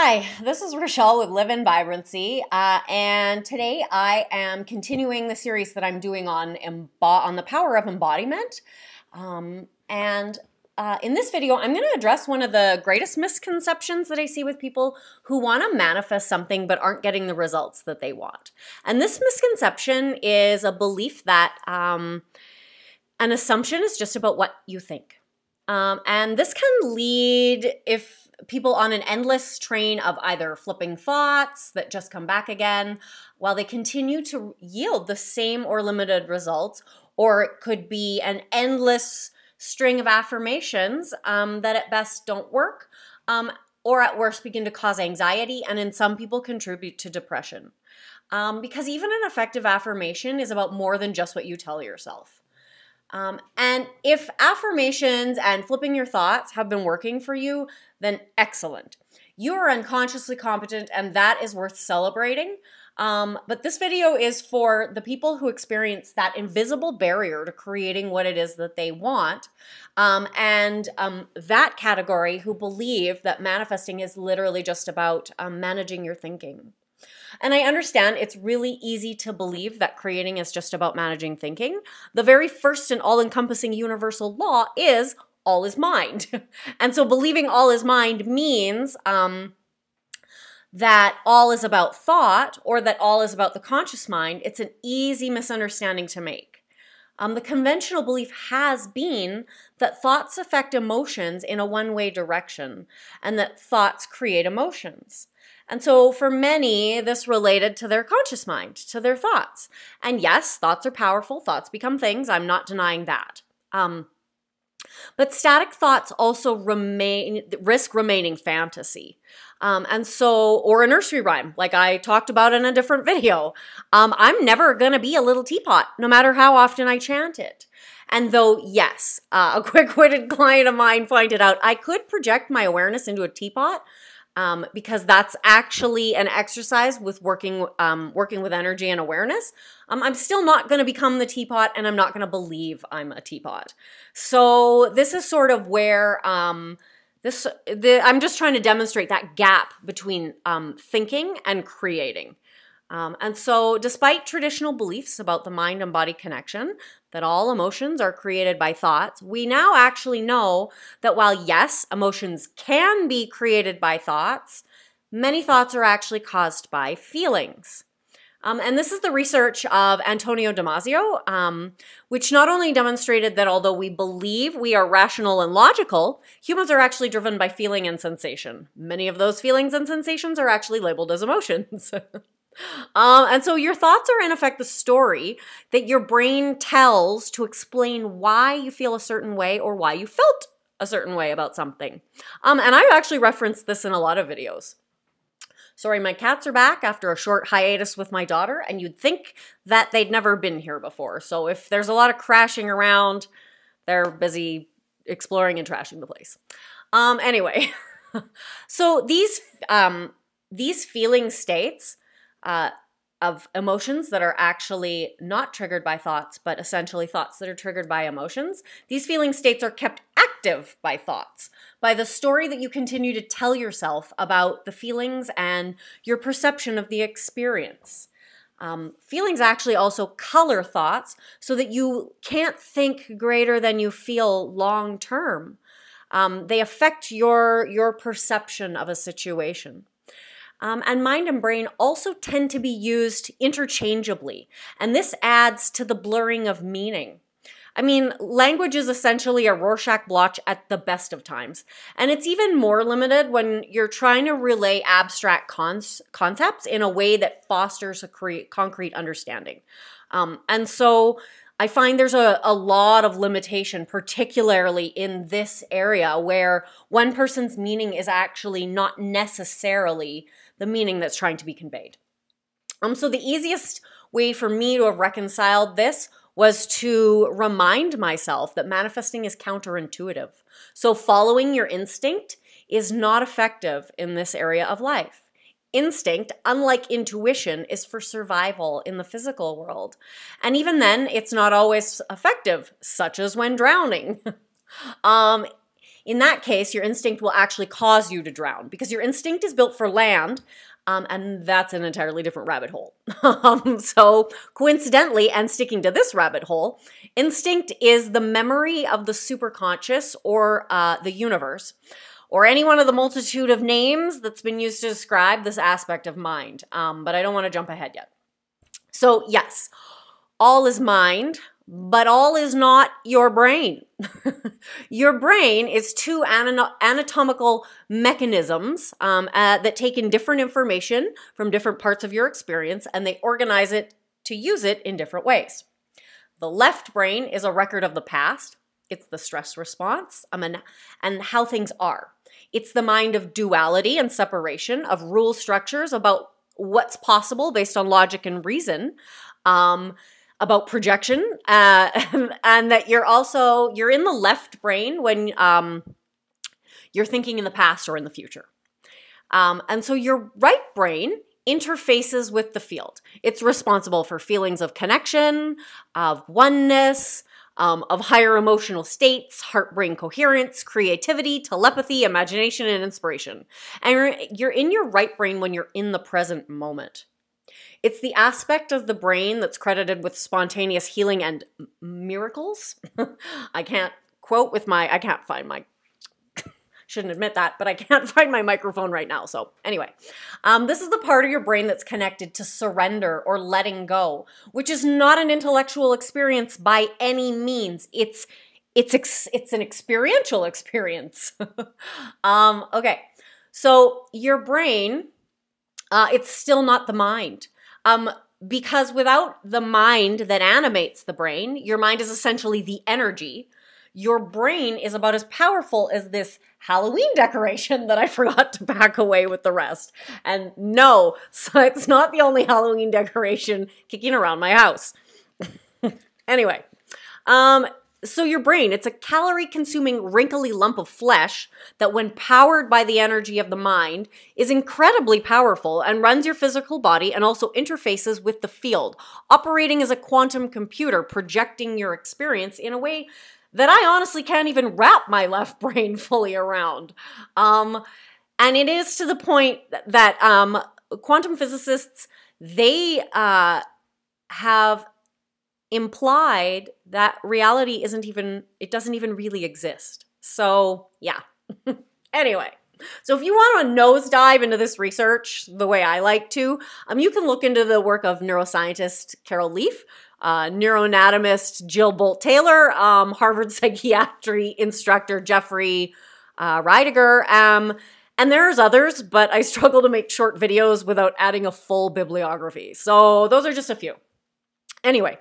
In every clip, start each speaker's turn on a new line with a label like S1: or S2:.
S1: Hi, this is Rochelle with Live in Vibrancy, and today I am continuing the series that I'm doing on the power of embodiment. In this video, I'm going to address one of the greatest misconceptions that I see with people who want to manifest something but aren't getting the results that they want. And this misconception is a belief that an assumption is just about what you think. And this can lead people on an endless train of either flipping thoughts that just come back again while they continue to yield the same or limited results, or it could be an endless string of affirmations that at best don't work, or at worst begin to cause anxiety and in some people contribute to depression. Because even an effective affirmation is about more than just what you tell yourself. And if affirmations and flipping your thoughts have been working for you, then excellent. You are unconsciously competent, and that is worth celebrating. But this video is for the people who experience that invisible barrier to creating what it is that they want, and that category who believe that manifesting is literally just about managing your thinking. And I understand it's really easy to believe that creating is just about managing thinking. The very first and all-encompassing universal law is all is mind. And so believing all is mind means that all is about thought or that all is about the conscious mind. It's an easy misunderstanding to make. The conventional belief has been that thoughts affect emotions in a one-way direction and that thoughts create emotions. And so for many, this related to their conscious mind, to their thoughts. And yes, thoughts are powerful. Thoughts become things. I'm not denying that. But static thoughts also risk remaining fantasy. Or a nursery rhyme, like I talked about in a different video. I'm never going to be a little teapot, no matter how often I chant it. And though, yes, a quick-witted client of mine pointed out, I could project my awareness into a teapot, because that's actually an exercise with working with energy and awareness. I'm still not going to become the teapot, and I'm not going to believe I'm a teapot. So this is sort of where I'm just trying to demonstrate that gap between thinking and creating. And so despite traditional beliefs about the mind and body connection, that all emotions are created by thoughts, we now actually know that while yes, emotions can be created by thoughts, many thoughts are actually caused by feelings. And this is the research of Antonio Damasio, which not only demonstrated that although we believe we are rational and logical, humans are actually driven by feeling and sensation. Many of those feelings and sensations are actually labeled as emotions. And so your thoughts are in effect the story that your brain tells to explain why you feel a certain way or why you felt a certain way about something. And I've actually referenced this in a lot of videos. Sorry, my cats are back after a short hiatus with my daughter, and you'd think that they'd never been here before. So if there's a lot of crashing around, they're busy exploring and trashing the place. Anyway, so these feeling states of emotions that are actually not triggered by thoughts, but essentially thoughts that are triggered by emotions. These feeling states are kept active by thoughts, by the story that you continue to tell yourself about the feelings and your perception of the experience. Feelings actually also color thoughts so that you can't think greater than you feel long term. They affect your perception of a situation. And mind and brain also tend to be used interchangeably, and this adds to the blurring of meaning. I mean, language is essentially a Rorschach blotch at the best of times, and it's even more limited when you're trying to relay abstract concepts in a way that fosters a concrete understanding. And so I find there's a lot of limitation, particularly in this area where one person's meaning is actually not necessarily the meaning that's trying to be conveyed. So the easiest way for me to have reconciled this was to remind myself that manifesting is counterintuitive. So following your instinct is not effective in this area of life. Instinct, unlike intuition, is for survival in the physical world. And even then, it's not always effective, such as when drowning. in that case, your instinct will actually cause you to drown because your instinct is built for land, and that's an entirely different rabbit hole. So coincidentally, and sticking to this rabbit hole, instinct is the memory of the superconscious or the universe, or any one of the multitude of names that's been used to describe this aspect of mind. But I don't want to jump ahead yet. So yes, all is mind, but all is not your brain. Your brain is two anatomical mechanisms that take in different information from different parts of your experience, and they organize it to use it in different ways. The left brain is a record of the past. It's the stress response and how things are. It's the mind of duality and separation, of rule structures about what's possible based on logic and reason, about projection, and that you're in the left brain when you're thinking in the past or in the future. And so your right brain interfaces with the field. It's responsible for feelings of connection, of oneness, of higher emotional states, heart-brain coherence, creativity, telepathy, imagination, and inspiration. And you're in your right brain when you're in the present moment. It's the aspect of the brain that's credited with spontaneous healing and miracles. I can't shouldn't admit that, but I can't find my microphone right now. So anyway, this is the part of your brain that's connected to surrender or letting go, which is not an intellectual experience by any means. It's an experiential experience. Okay, so your brain, it's still not the mind. Because without the mind that animates the brain, your mind is essentially the energy. Your brain is about as powerful as this Halloween decoration that I forgot to pack away with the rest. And no, so it's not the only Halloween decoration kicking around my house. Anyway, so your brain, it's a calorie-consuming, wrinkly lump of flesh that when powered by the energy of the mind is incredibly powerful and runs your physical body and also interfaces with the field, operating as a quantum computer, projecting your experience in a way that I honestly can't even wrap my left brain fully around. And it is to the point that quantum physicists, they have implied that reality doesn't even really exist. So yeah. Anyway, so if you want to nosedive into this research the way I like to, you can look into the work of neuroscientist Carol Leaf, neuroanatomist Jill Bolt-Taylor, Harvard psychiatry instructor Jeffrey Reidiger, and there's others, but I struggle to make short videos without adding a full bibliography. So those are just a few. Anyway,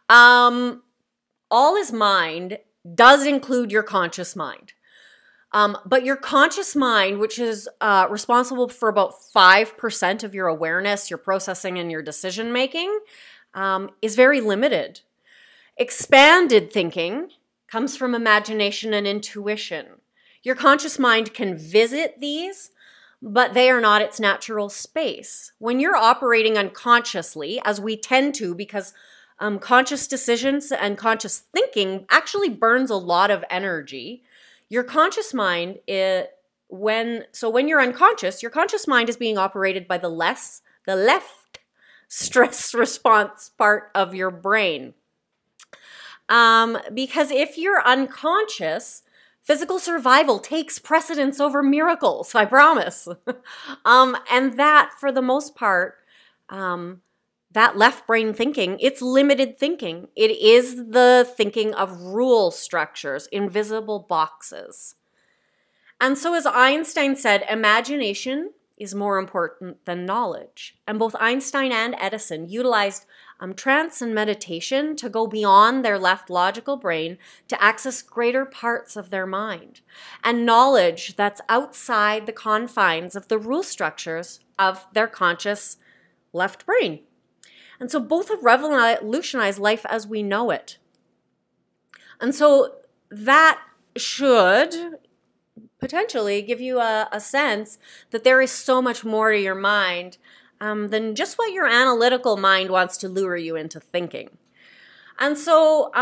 S1: all is mind does include your conscious mind. But your conscious mind, which is responsible for about 5% of your awareness, your processing, and your decision making, is very limited. Expanded thinking comes from imagination and intuition. Your conscious mind can visit these, but they are not its natural space. When you're operating unconsciously, as we tend to, because conscious decisions and conscious thinking actually burns a lot of energy, your conscious mind, when you're unconscious, your conscious mind is being operated by the left stress response part of your brain. Because if you're unconscious, physical survival takes precedence over miracles, I promise. And that, for the most part, that left brain thinking, it's limited thinking. It is the thinking of rule structures, invisible boxes. And so as Einstein said, imagination is more important than knowledge. And both Einstein and Edison utilized trance and meditation to go beyond their left logical brain to access greater parts of their mind and knowledge that's outside the confines of the rule structures of their conscious left brain. And so both have revolutionized life as we know it. And so that should potentially give you a sense that there is so much more to your mind than just what your analytical mind wants to lure you into thinking. And so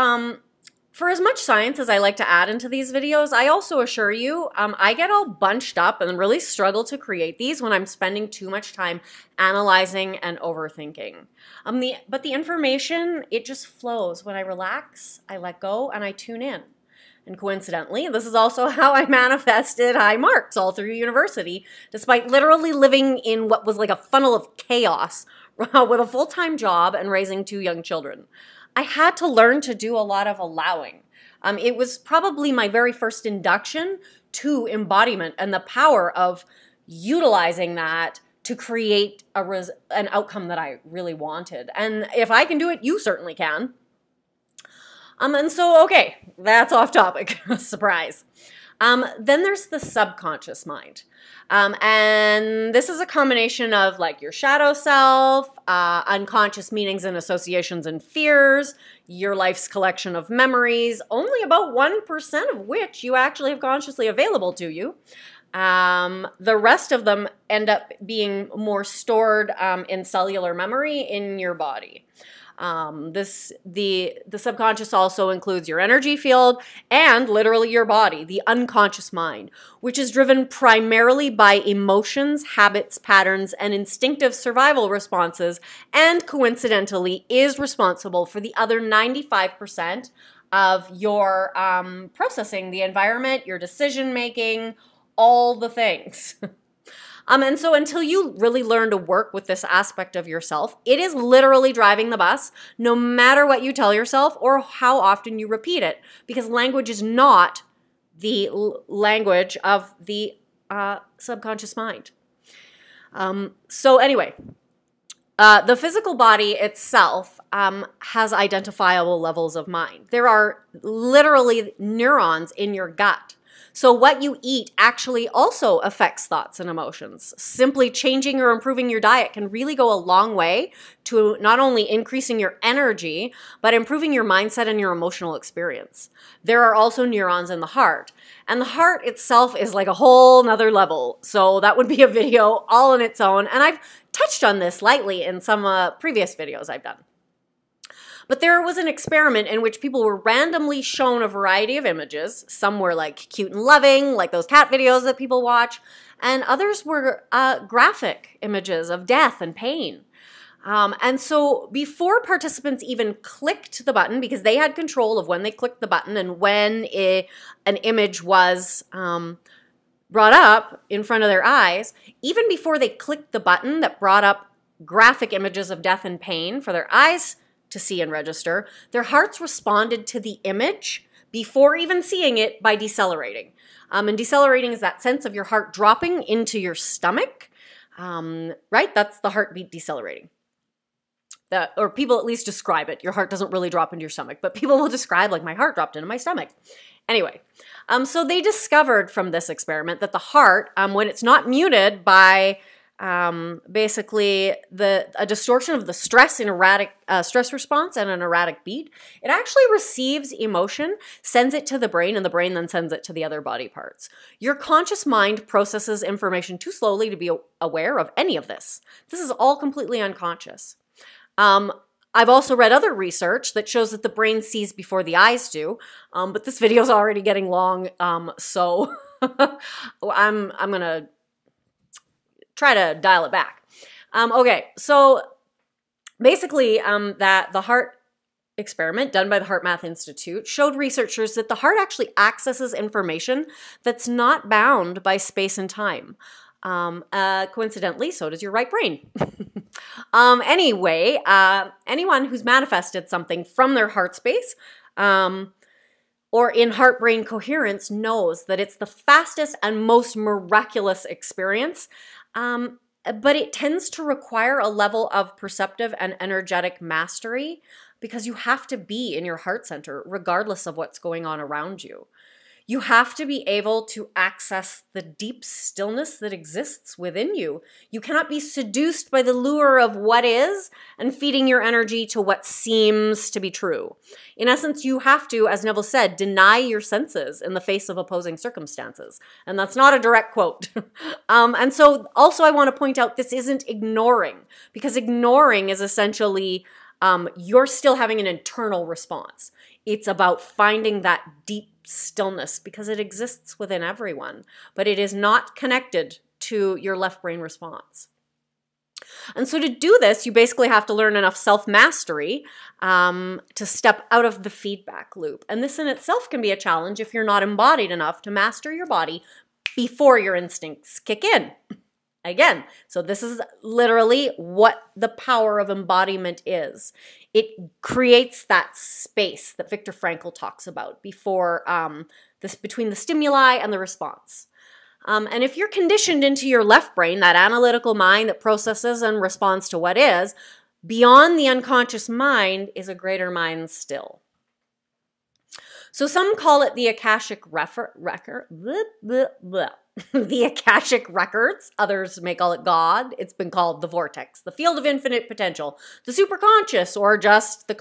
S1: For as much science as I like to add into these videos, I also assure you, I get all bunched up and really struggle to create these when I'm spending too much time analyzing and overthinking. But the information, it just flows. When I relax, I let go, and I tune in. And coincidentally, this is also how I manifested high marks all through university, despite literally living in what was like a funnel of chaos with a full-time job and raising 2 young children. I had to learn to do a lot of allowing. It was probably my very first induction to embodiment and the power of utilizing that to create an outcome that I really wanted. And if I can do it, you certainly can. And so, okay, that's off topic. Surprise. Then there's the subconscious mind. And this is a combination of like your shadow self, unconscious meanings and associations and fears, your life's collection of memories, only about 1% of which you actually have consciously available to you. The rest of them end up being more stored in cellular memory in your body. The subconscious also includes your energy field and literally your body, the unconscious mind, which is driven primarily by emotions, habits, patterns, and instinctive survival responses, and coincidentally is responsible for the other 95% of your processing the environment, your decision making, all the things. And so until you really learn to work with this aspect of yourself, it is literally driving the bus, no matter what you tell yourself or how often you repeat it, because language is not the language of the subconscious mind. So anyway, the physical body itself has identifiable levels of mind. There are literally neurons in your gut. So what you eat actually also affects thoughts and emotions. Simply changing or improving your diet can really go a long way to not only increasing your energy, but improving your mindset and your emotional experience. There are also neurons in the heart, and the heart itself is like a whole nother level. So that would be a video all on its own, and I've touched on this lightly in some previous videos I've done. But there was an experiment in which people were randomly shown a variety of images. Some were like cute and loving, like those cat videos that people watch, and others were graphic images of death and pain. And so before participants even clicked the button, because they had control of when they clicked the button and when an image was brought up in front of their eyes, even before they clicked the button that brought up graphic images of death and pain for their eyes to see and register, their hearts responded to the image before even seeing it by decelerating. And decelerating is that sense of your heart dropping into your stomach, right? That's the heartbeat decelerating. Or people at least describe it. Your heart doesn't really drop into your stomach, but people will describe like my heart dropped into my stomach. Anyway, so they discovered from this experiment that the heart, when it's not muted by basically a distortion of the stress in erratic stress response and an erratic beat, it actually receives emotion, sends it to the brain, and the brain then sends it to the other body parts. Your conscious mind processes information too slowly to be aware of any of this. This is all completely unconscious. I've also read other research that shows that the brain sees before the eyes do, but this video is already getting long, so I'm gonna try to dial it back. Okay, so basically that the heart experiment done by the Heart Math Institute showed researchers that the heart actually accesses information that's not bound by space and time. Coincidentally, so does your right brain. Anyway, anyone who's manifested something from their heart space or in heart-brain coherence knows that it's the fastest and most miraculous experience, but it tends to require a level of perceptive and energetic mastery because you have to be in your heart center regardless of what's going on around you. You have to be able to access the deep stillness that exists within you. You cannot be seduced by the lure of what is and feeding your energy to what seems to be true. In essence, you have to, as Neville said, deny your senses in the face of opposing circumstances. And that's not a direct quote. And so also I want to point out this isn't ignoring, because ignoring is essentially you're still having an internal response. It's about finding that deep stillness because it exists within everyone, but it is not connected to your left brain response. And so to do this, you basically have to learn enough self-mastery to step out of the feedback loop. And this in itself can be a challenge if you're not embodied enough to master your body before your instincts kick in. Again, so this is literally what the power of embodiment is. It creates that space that Viktor Frankl talks about before between the stimuli and the response. And if you're conditioned into your left brain, that analytical mind that processes and responds to what is, beyond the unconscious mind is a greater mind still. So some call it the Akashic record. The Akashic records. Others may call it God. It's been called the vortex, the field of infinite potential, the superconscious, or just the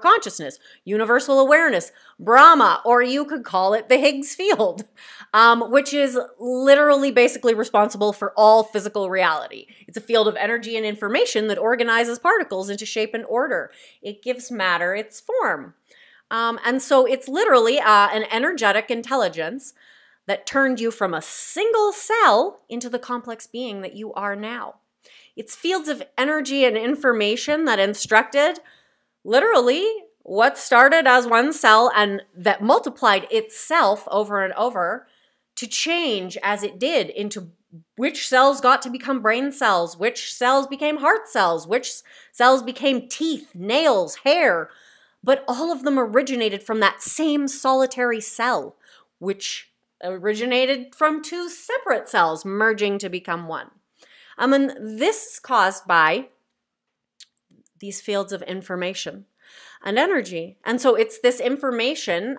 S1: consciousness, universal awareness, Brahma, or you could call it the Higgs field, which is literally basically responsible for all physical reality. It's a field of energy and information that organizes particles into shape and order. It gives matter its form. And so it's literally an energetic intelligence that turned you from a single cell into the complex being that you are now. It's fields of energy and information that instructed literally what started as one cell and that multiplied itself over and over to change as it did into which cells got to become brain cells, which cells became heart cells, which cells became teeth, nails, hair. But all of them originated from that same solitary cell, which originated from two separate cells merging to become one. And this is caused by these fields of information and energy. And so it's this information,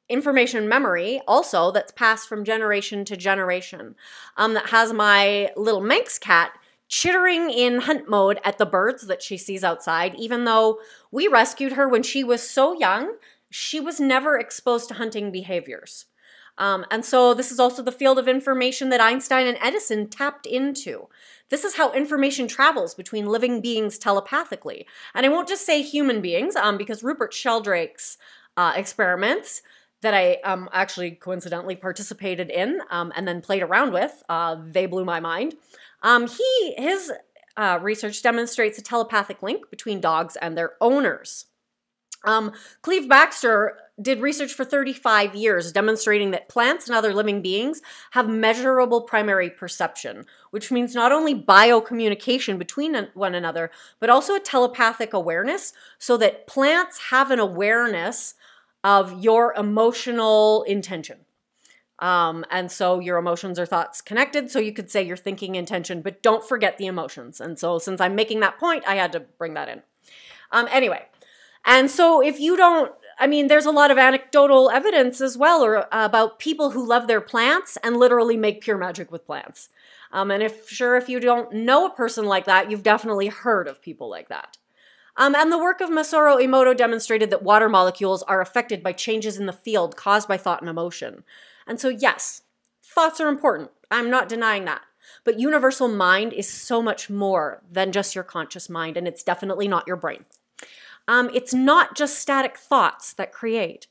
S1: information memory also that's passed from generation to generation, that has my little Manx cat chittering in hunt mode at the birds that she sees outside, even though we rescued her when she was so young. She was never exposed to hunting behaviors. And so this is also the field of information that Einstein and Edison tapped into. This is how information travels between living beings telepathically. And I won't just say human beings, because Rupert Sheldrake's experiments that I actually coincidentally participated in and then played around with, they blew my mind. His research demonstrates a telepathic link between dogs and their owners. Cleve Baxter did research for 35 years demonstrating that plants and other living beings have measurable primary perception, which means not only biocommunication between one another, but also a telepathic awareness, so that plants have an awareness of your emotional intention. And so your emotions are thoughts connected, so you could say your thinking intention, but don't forget the emotions. And so since I'm making that point, I had to bring that in. Anyway. And so if you don't, there's a lot of anecdotal evidence as well about people who love their plants and literally make pure magic with plants. And if you don't know a person like that, you've definitely heard of people like that. And the work of Masaru Emoto demonstrated that water molecules are affected by changes in the field caused by thought and emotion. And so yes, thoughts are important. I'm not denying that. But universal mind is so much more than just your conscious mind, and it's definitely not your brain. It's not just static thoughts that create.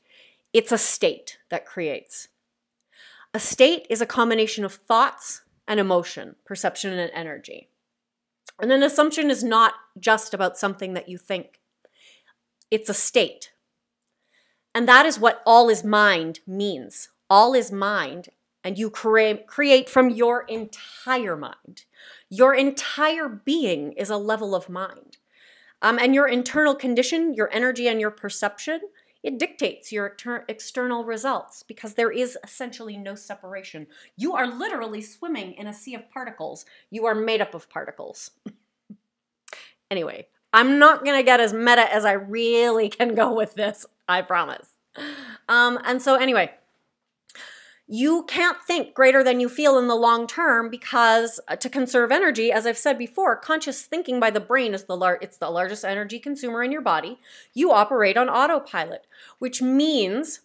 S1: It's a state that creates. A state is a combination of thoughts and emotion, perception and energy. And an assumption is not just about something that you think. It's a state. And that is what all is mind means. All is mind, and you create from your entire mind. Your entire being is a level of mind. And your internal condition, your energy and your perception, it dictates your external results because there is essentially no separation. You are literally swimming in a sea of particles. You are made up of particles. Anyway, I'm not going to get as meta as I really can go with this, I promise. And so anyway, you can't think greater than you feel in the long term because to conserve energy, as I've said before, conscious thinking by the brain is the largest energy consumer in your body. You operate on autopilot, which means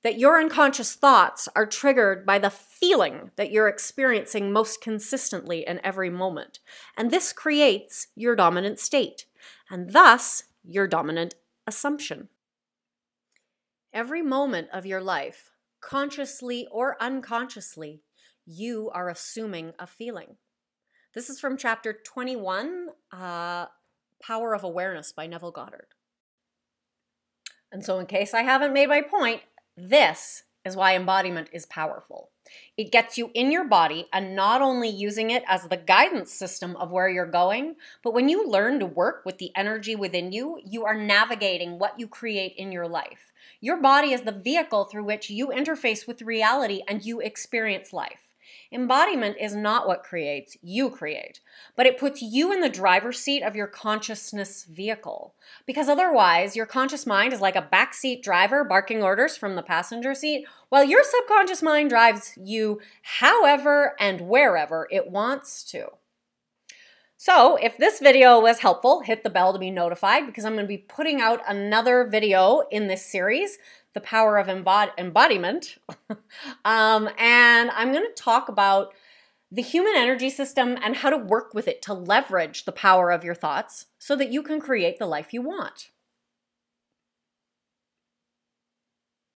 S1: that your unconscious thoughts are triggered by the feeling that you're experiencing most consistently in every moment. And this creates your dominant state, and thus your dominant assumption. Every moment of your life, consciously or unconsciously, you are assuming a feeling. This is from chapter 21, Power of Awareness by Neville Goddard. And so in case I haven't made my point, this is why embodiment is powerful. It gets you in your body and not only using it as the guidance system of where you're going, but when you learn to work with the energy within you, you are navigating what you create in your life. Your body is the vehicle through which you interface with reality and you experience life. Embodiment is not what creates, you create, but it puts you in the driver's seat of your consciousness vehicle. Because otherwise, your conscious mind is like a backseat driver barking orders from the passenger seat, while your subconscious mind drives you however and wherever it wants to. So if this video was helpful, hit the bell to be notified because I'm going to be putting out another video in this series, The Power of Embodiment. And I'm going to talk about the human energy system and how to work with it to leverage the power of your thoughts so that you can create the life you want.